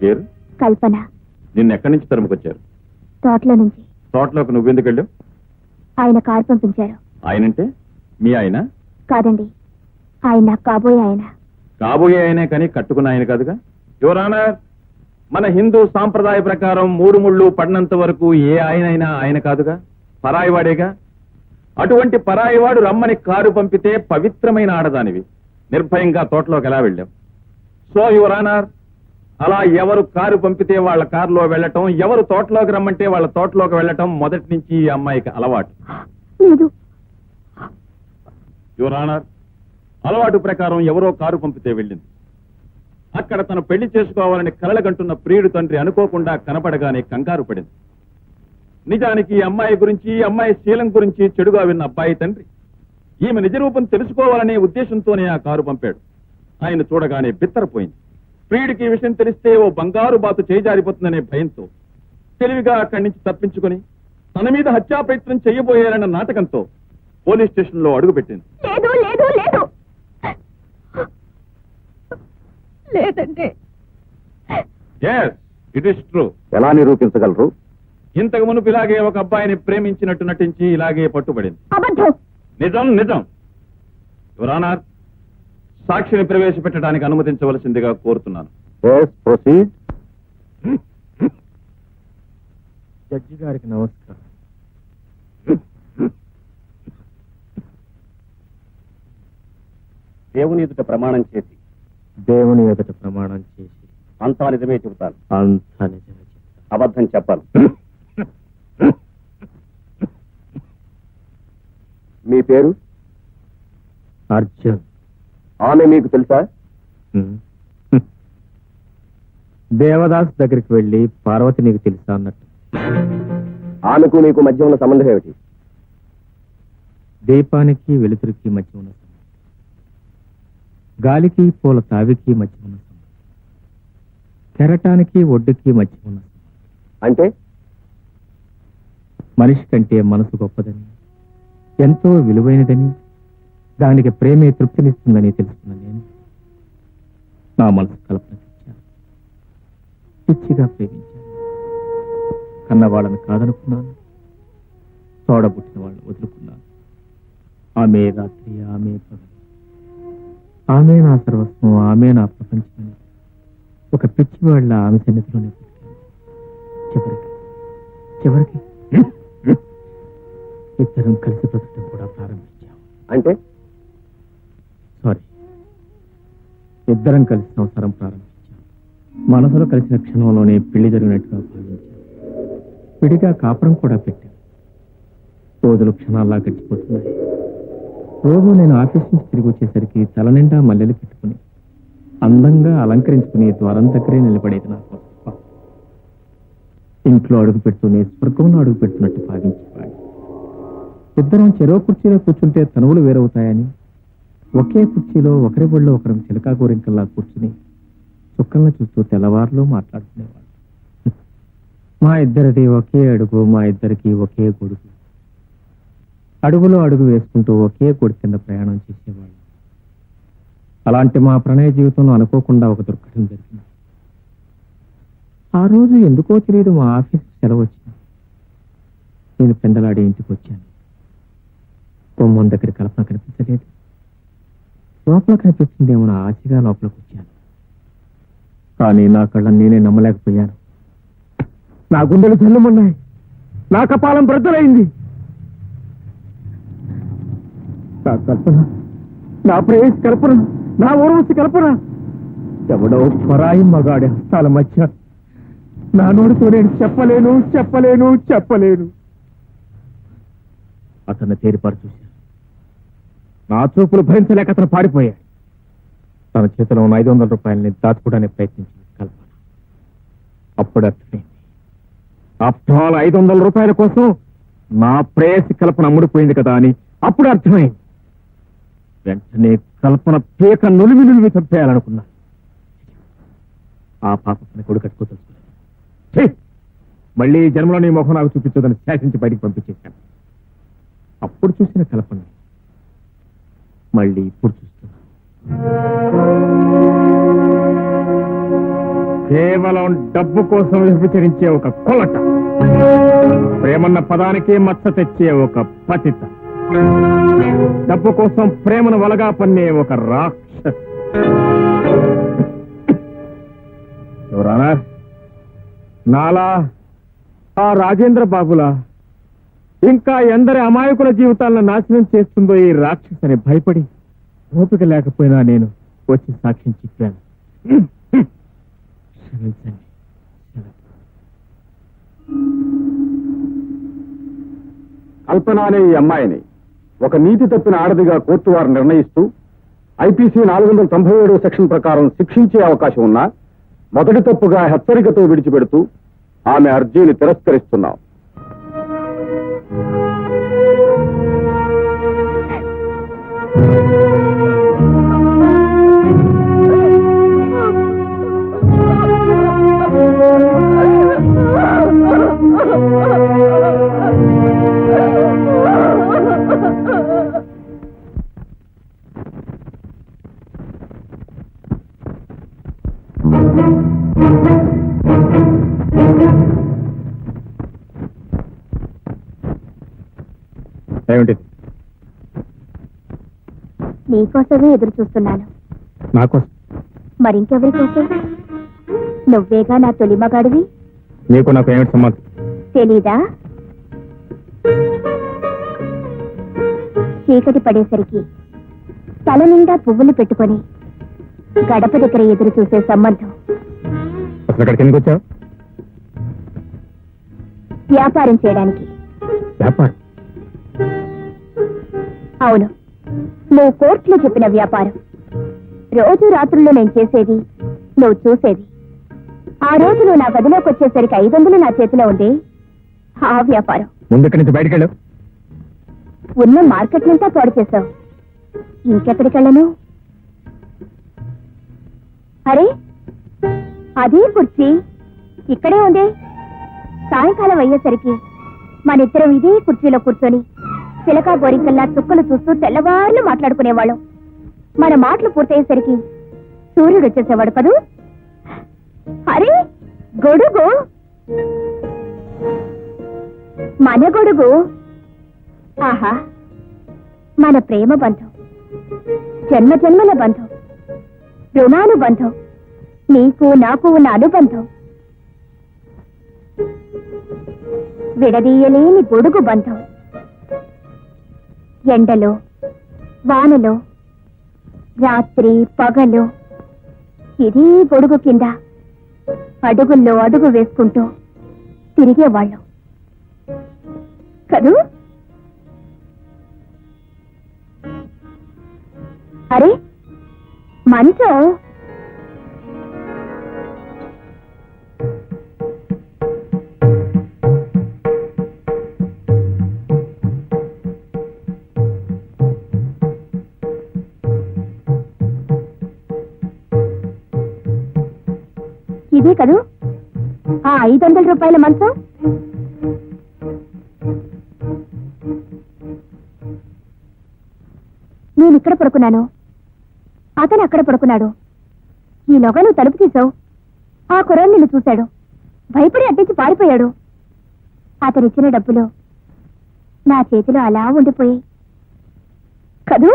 పేరు కల్పన. నిన్న ఎక్కడి నుంచి తరుముకొచ్చారు? తోటలో నుంచి. తోటలోకి నువ్వెందుకు వెళ్ళావు? ఆయన కారు పంపించారు. ఆయనంటే మీ ఆయన? కాదండి, ఆయన కాబోయే ఆయన. కాబోయే ఆయనే కానీ కట్టుకున్న ఆయన కాదుగా. యువర్ ఆనర్, మన హిందూ సాంప్రదాయ ప్రకారం 3 ముళ్ళు పడినంత వరకు ఏ ఆయనైనా ఆయన కాదుగా, పరాయివాడేగా. అటువంటి పరాయివాడు రమ్మని కారు పంపితే పవిత్రమైన ఆడదానివి నిర్భయంగా తోటలోకి ఎలా వెళ్ళాం? సో యువర్ ఆనర్, అలా ఎవరు కారు పంపితే వాళ్ళ కారులో వెళ్ళటం, ఎవరు తోటలోకి రమ్మంటే వాళ్ళ తోటలోకి వెళ్ళటం మొదటి నుంచి ఈ అమ్మాయికి అలవాటు. యువర్ ఆనర్, అలవాటు ప్రకారం ఎవరో కారు పంపితే వెళ్ళింది. అక్కడ తను పెళ్లి చేసుకోవాలని కలలగంటున్న ప్రియుడు తండ్రి అనుకోకుండా కనపడగానే కంగారు పడింది. నిజానికి ఈ అమ్మాయి గురించి, ఈ అమ్మాయి శీలం గురించి చెడుగా విన్న అబ్బాయి తండ్రి ఈమె నిజరూపం తెలుసుకోవాలనే ఉద్దేశంతోనే ఆ కారు పంపాడు. ఆయన చూడగానే బిత్తరపోయింది. ప్రియుడికి ఈ విషయం తెలిస్తే ఓ బంగారు బాతు చేజారిపోతుందనే భయంతో తెలివిగా అక్కడి నుంచి తప్పించుకుని తన మీద హత్యా ప్రయత్నం చేయబోయారన్న నాటకంతో పోలీస్ స్టేషన్ లో అడుగుపెట్టింది. లేదండి. It is true. ఎలా నిరూపించగలరు? ఇంతకు మునుపు ఇలాగే ఒక అబ్బాయిని ప్రేమించినట్టు నటించి ఇలాగే పట్టుబడింది. నిజం నిజం. యువర్ ఆనర్, సాక్షిని ప్రవేశపెట్టడానికి అనుమతించవలసిందిగా కోరుతున్నాను. జడ్జి గారికి నమస్కారం. దేవుని ఎదుట ప్రమాణం చేసి అంతా నిజమే చెబుతాను. అబద్ధం చెప్పాను. మీ పేరు? అర్జున్. ఆమె మీకు తెలుసా? దేవదాస్ దగ్గరికి వెళ్లి పార్వతి నీకు తెలుసా అన్నట్టు. ఆమెకు నీకు మధ్య ఉన్న సంబంధం ఏమిటి? దీపానికి వెలుతురికి మధ్య ఉన్న సంబంధం, గాలికి పూల తావికి మధ్య ఉన్న సంబంధం, కెరటానికి ఒడ్డుకి మధ్య ఉన్న సంబంధం. అంటే మనిషి కంటే మనసు గొప్పదని, ఎంతో విలువైనదని, దానికి ప్రేమే తృప్తినిస్తుందని తెలుసుకున్నాను. నేను నా మనసు కల్పన తెచ్చాను, పిచ్చిగా ప్రేమించాను. కన్నవాళ్ళని కాదనుకున్నాను, తోడబుట్టిన వాళ్ళని వదులుకున్నాను. ఆమె రాత్రి, ఆమె పగలు, ఆమె నా సర్వస్వం, ఆమె నా ప్రపంచం. ఒక పిచ్చి వాళ్ళ ఆమె సన్నిధిలోనే చివరికి చివరికి ఇద్దరం కలిసి బ్రతకడం కూడా ప్రారంభించాం. అంటే సారీ, ఇద్దరం కలిసి సంసారం ప్రారంభించాం. మనసులో కలిసిన క్షణంలోనే పెళ్లి జరిగినట్టుగా భావించాం. విడిగా కాపురం కూడా పెట్టాం. రోజులు క్షణాల్లా గడిచిపోతున్నాయి. రోజు నేను ఆఫీస్ నుంచి తిరిగి వచ్చేసరికి తల నిండా మల్లెలు పెట్టుకుని అందంగా అలంకరించుకుని ద్వారం దగ్గరే నిలబడేది నా కోసం. ఇంట్లో అడుగు పెడుతూనే స్వర్గంలో అడుగు పెడుతున్నట్టు భావించేవాడు. ఇద్దరం చెరో కుర్చీలో కూర్చుంటే తనువులు వేరవుతాయని ఒకే కుర్చీలో ఒకరి ఒళ్ళో ఒకరం చిలకా గోరింకల్లా కూర్చుని చుక్కలను చూస్తూ తెల్లవారులో మాట్లాడుకునేవాడు. మా ఇద్దరిది ఒకే అడుగు, మా ఇద్దరికి ఒకే గొడుగు. అడుగులో అడుగు వేసుకుంటూ ఒకే గొడు కింద ప్రయాణం చేసేవాడు. అలాంటి మా ప్రణయ జీవితంలో అనుకోకుండా ఒక దుర్ఘటన జరిగింది. ఆ రోజు ఎందుకో తెలియదు మా ఆఫీస్కి సెలవు వచ్చింది. నేను పెందలాడి ఇంటికి వచ్చాను. గుమ్మం దగ్గర కల్పన కనిపించలేదు. లోపల కనిపిస్తుందేమో నా ఆశగా లోపలికి వచ్చాను. కానీ నా కళ్ళని నేనే నమ్మలేకపోయాను. నా గుండెలు చల్లమన్నాయి, నా కపాలం బ్రద్దలైంది. నా కల్పన, నా ప్రేయస్ కల్పన, నా ఊర్వశి కల్పన ఎవడో పరాయి మగాడి హస్తాల మధ్య నా నోటితో నేను చెప్పలేను చెప్పలేను చెప్పలేను. అతన్ని తేరిపారు చూశాను. నా చూపులు భరించలేక అతను పారిపోయాడు. తన చేతిలో ఉన్న 500 రూపాయలని దాచుకోవడానికి ప్రయత్నించింది కల్పన. అప్పుడు అర్థమైంది, ఆఫ్టర్ ఆల్ 500 రూపాయల కోసం నా ప్రేయసి కల్పన అమ్ముడిపోయింది కదా అని అప్పుడు అర్థమైంది. వెంటనే కల్పన పీక నులిమి నులిమి చంపేయాలనుకున్నా. ఆ పాపని కొడు కట్టుకోదలుచుకున్నాను. మళ్ళీ జన్మలో నీ మొహం నాకు చూపించదని శాసించి బయటికి పంపించేశాను. అప్పుడు చూసిన కల్పన మళ్ళీ ఇప్పుడు చూస్తున్నా. కేవలం డబ్బు కోసం విభజించే ఒక కొలట, ప్రేమన్న పదానికి మచ్చ తెచ్చే ఒక పతిత, డబ్బు కోసం ప్రేమను వలగా పన్నే ఒక రాక్షస. ఎవరానా నాలా ఆ రాజేంద్ర బాబులా ఇంకా ఎందరి అమాయకుల జీవితాలను నాశనం చేస్తుందో ఈ రాక్షసని భయపడి ఓపిక లేకపోయినా నేను వచ్చి సాక్ష్యం చెప్పాను. క్షమించండి. కల్పన అనే ఈ అమ్మాయిని ఒక నీతి తప్పిన ఆడదిగా కోర్టు వారు నిర్ణయిస్తూ ఐపీసీ 497 సెక్షన్ ప్రకారం శిక్షించే అవకాశం ఉన్నా మొదటి తప్పుగా హెచ్చరికతో విడిచిపెడుతూ ఆమె అర్జీని తిరస్కరిస్తున్నాం. ఏమిటిది? నీకోసమే ఎదురు చూస్తున్నాను. నాకోసం? మరింకెవరి కోసం? నువ్వేగా నా తొలి మగాడివి. నీకు నాకు ఏమిటి సంబంధం? తెలీదా? చీకటి పడేసరికి తల నిండా పువ్వులు పెట్టుకొని గడప దగ్గర ఎదురు చూసే సంబంధం. అసలు అక్కడికి ఎందుకు వచ్చావు? వ్యాపారం చేయడానికి. వ్యాపారం? అవును, నువ్వు కోర్టులో చెప్పిన వ్యాపారం. రోజు రాత్రుల్లో నేను చేసేది, నువ్వు చూసేది. ఆ రోజు నువ్వు నా గదిలోకి వచ్చేసరికి 500 నా చేతిలో ఉంది. ఆ వ్యాపారం. ముందు ఇక్కడి నుంచి బయటికి వెళ్ళు. ఉన్న మార్కెట్ నుంచా పాడు చేశావు. ఇంకెక్కడికి వెళ్ళను? అరే, అదే కుర్చీ ఇక్కడే ఉంది. సాయంకాలం అయ్యేసరికి మనిద్దరం ఇదే కుర్చీలో కూర్చొని చిలకా బోరింకల్లా చుక్కలు చూస్తూ తెల్లవారులు మాట్లాడుకునేవాళ్ళం. మన మాటలు పూర్తయ్యేసరికి సూర్యుడు వచ్చేసేవాడు కదూ. అరే, గొడుగు, మన గొడుగు. ఆహా, మన ప్రేమ బంధం, జన్మ జన్మల బంధం, రుణానుబంధం, నీకు నాకు ఉన్న అనుబంధం, విడదీయలేని గొడుగు బంధం. ఎండలో వానలో రాత్రి పగలు ఇదే గొడుగు కింద అడుగుల్లో అడుగు వేసుకుంటూ తిరిగేవాళ్ళం కదూ. అరే, మంచం. ఇదే కదూ ఆ 500 రూపాయల మంచం. నేను ఇక్కడ పడుకున్నాను, అతను అక్కడ పడుకున్నాడు. ఈలోగా నువ్వు తలుపు తీసావు. ఆ కుర్రాడు నిన్ను చూశాడు, భయపడి అడ్డించి పారిపోయాడు. అతనిచ్చిన డబ్బులు నా చేతిలో అలా ఉండిపోయాయి కదూ.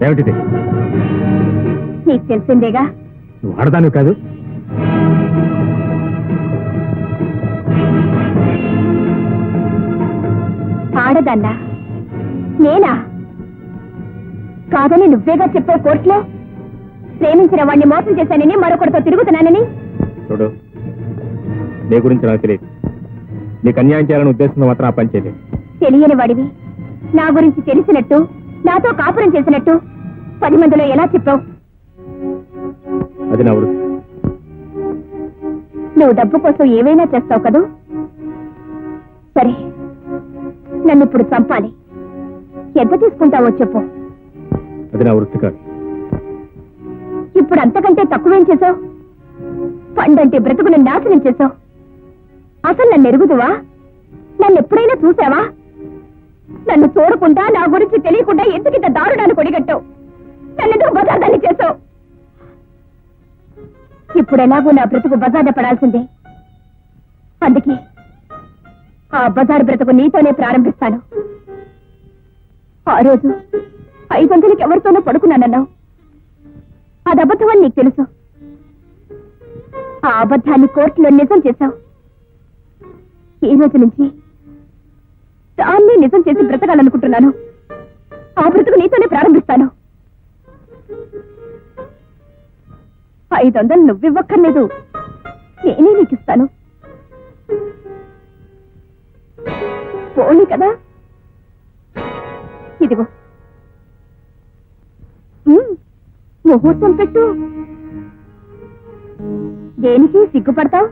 ఏమిటిది? నీకు తెలిసిందేగా. నువ్వు ఆడదాను కాదు. ఆడదన్నా? నేనా? కాదని నువ్వేగా చెప్పావు కోర్టులో. ప్రేమించిన వాడిని మోసం చేశానని, మరొకరితో తిరుగుతున్నానని. చూడు, నీ గురించి నాకు తెలియదు. నీకు అన్యాయం చేయాలని ఉద్దేశంతో మాత్రం ఆ పని చేయలేదు. తెలియని వాడివి నా గురించి తెలిసినట్టు, నాతో కాపురం చేసినట్టు 10 మందిలో ఎలా చెప్పావు? అది నా వృత్తి. నువ్వు డబ్బు కోసం ఏవైనా చేస్తావు కదూ. సరే, నన్ను ఇప్పుడు చంపాలి. ఎంత తీసుకుంటావో చెప్పు. అది నా వృత్తి కాదు. ఇప్పుడు అంతకంటే తక్కువేం చేసావు? పండంటే బ్రతుకును నాశనం చేసావు. అసలు నన్ను ఎరుగుదువా? నన్ను ఎప్పుడైనా చూసావా? నన్ను చూడకుండా, నా గురించి తెలియకుండా ఎందుకింత దారుణాన్ని కొడిగట్టావు? నన్నెందుకు బజార్దాన్ని చేసావు? ఇప్పుడు ఎలాగో నా బ్రతుకు బజార్న పడాల్సిందే. అందుకే ఆ బజారు బ్రతుకు నీతోనే ప్రారంభిస్తాను. ఆ రోజు 500కి ఎవరితోనో పడుకున్నానన్నావు. అది అబద్ధమని నీకు తెలుసు. ఆ అబద్ధాన్ని కోర్టులో నిజం చేశావు. ఈ రోజు నుంచి దాన్ని నిజం చేసి బ్రతకాలనుకుంటున్నాను. ఆ బ్రతుకు నీతోనే ప్రారంభిస్తాను. 500 నువ్వివ్వక్కర్లేదు, నేనే నీకు ఇస్తాను. పోనీ కదా? ఇదిగో ముహూర్తం పెట్టు. దేనికి సిగ్గుపడతావు?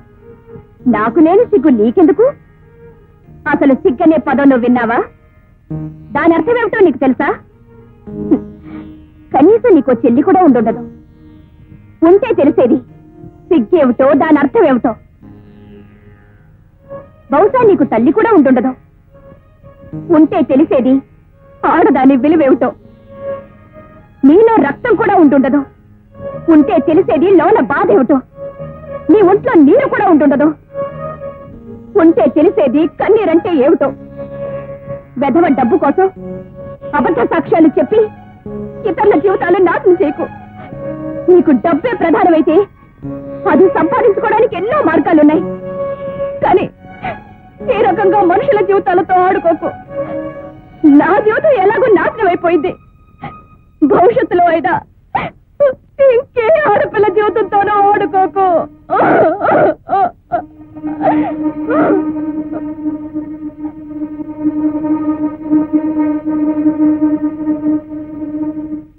నాకు నేను సిగ్గు నీకెందుకు? అసలు సిగ్గనే పదం నువ్వు విన్నావా? దాని అర్థం ఏమిటో నీకు తెలుసా? కనీసం నీకో చెల్లి కూడా ఉండదు. ఉంటే తెలిసేది సిగ్గేమిటో, దాని అర్థం ఏమిటో. బహుశా నీకు తల్లి కూడా ఉండదు. ఉంటే తెలిసేది ఆడదాని విలువేమిటో. నీలో రక్తం కూడా ఉంటుండదు. ఉంటే తెలిసేది లోన బాధ ఏమిటో. నీ ఒంట్లో నీరు కూడా ఉంటుండదు. ఉంటే తెలిసేది కన్నీరంటే ఏమిటో. వెధవ డబ్బు కోసం అబద్ధ సాక్ష్యాలు చెప్పి ఇతరుల జీవితాలు నాశనం చేయకు. నీకు డబ్బే ప్రధానమైతే అది సంపాదించుకోవడానికి ఎన్నో మార్గాలున్నాయి. కానీ ఈ రకంగా మనుషుల జీవితాలతో ఆడుకోకు. నా జీవితం ఎలాగో నాశనం అయిపోయింది. భవిష్యత్తులో అయినా ఇంకే ఆడపిల్ల జీవితంతోనూ ఆడుకోకు.